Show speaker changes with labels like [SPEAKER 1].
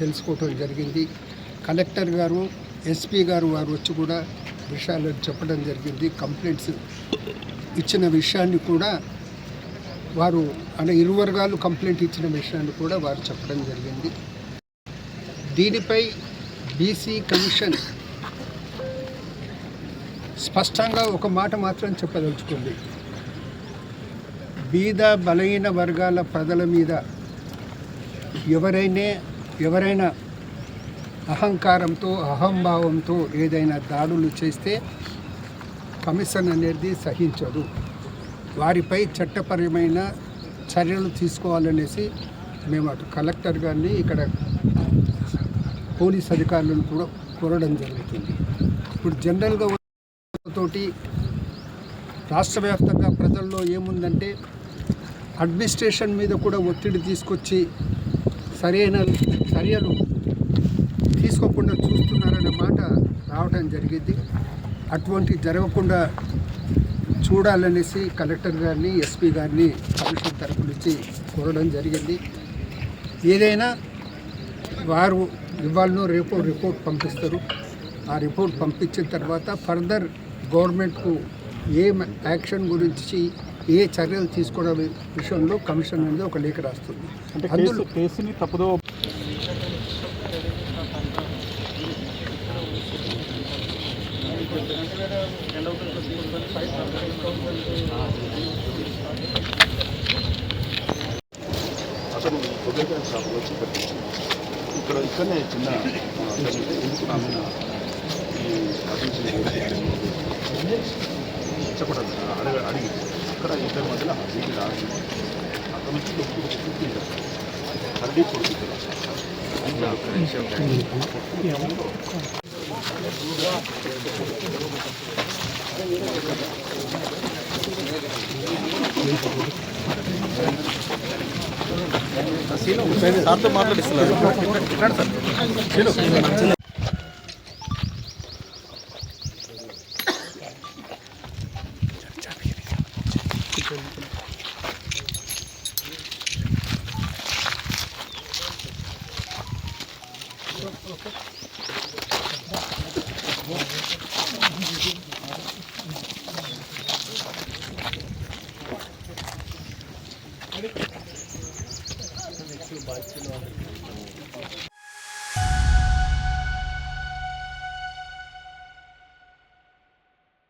[SPEAKER 1] తెలుసుకోవటం జరిగింది. కలెక్టర్ గారు, ఎస్పీ గారు వారు వచ్చి కూడా విషయాలు చెప్పడం జరిగింది. కంప్లైంట్స్ ఇచ్చిన విషయాన్ని కూడా వారు అంటే ఇరు వర్గాలు కంప్లైంట్ ఇచ్చిన విషయాన్ని కూడా వారు చెప్పడం జరిగింది. దీనిపై బీసీ కమిషన్ స్పష్టంగా ఒక మాట మాత్రం చెప్పదలుచుకుంది. బీద బలహీన వర్గాల ప్రజల మీద ఎవరైనా అహంకారంతో అహంభావంతో ఏదైనా దాడులు చేస్తే కమిషన్ అనేది సహించదు. వారిపై చట్టపరమైన చర్యలు తీసుకోవాలనేసి మేము అటు కలెక్టర్ గారిని ఇక్కడ పోలీస్ అధికారులను కూడా కోరడం జరుగుతుంది. ఇప్పుడు జనరల్గా తోటి రాష్ట్ర వ్యాప్తంగా ప్రజల్లో ఏముందంటే అడ్మినిస్ట్రేషన్ మీద కూడా ఒత్తిడి తీసుకొచ్చి సరైన చర్యలు తీసుకోకుండా చూస్తున్నారనే మాట రావడం జరిగింది. అటువంటి జరగకుండా చూడాలనేసి కలెక్టర్ గారిని, ఎస్పీ గారిని కమిషన్ తరపు నుంచి కోరడం జరిగింది. ఏదైనా వారు ఇవాళ రేపు రిపోర్ట్ పంపిస్తారు. ఆ రిపోర్ట్ పంపించిన తర్వాత ఫర్దర్ గవర్నమెంట్కు ఏ యాక్షన్ గురించి ఏ చర్యలు తీసుకోవడం విషయంలో కమిషన్ అనేది ఒక లేఖ రాస్తుంది.
[SPEAKER 2] అందులో కేసుని తప్పుదో
[SPEAKER 3] అతను ఉదయం షాపులో వచ్చి పెట్టించాను. ఇక్కడనే చిన్న ఎందుకు నా మీద ఈ అభివృద్ధి చెప్పడం అడిగి అక్కడ ఇద్దరి మధ్యలో వీటి రాసి అక్కడ నుంచి కూర్చుంటారు అరడీ కొడుకుంటారు. సార్తో మాట్లాడిస్తున్నారు.
[SPEAKER 1] బాధ్యతలు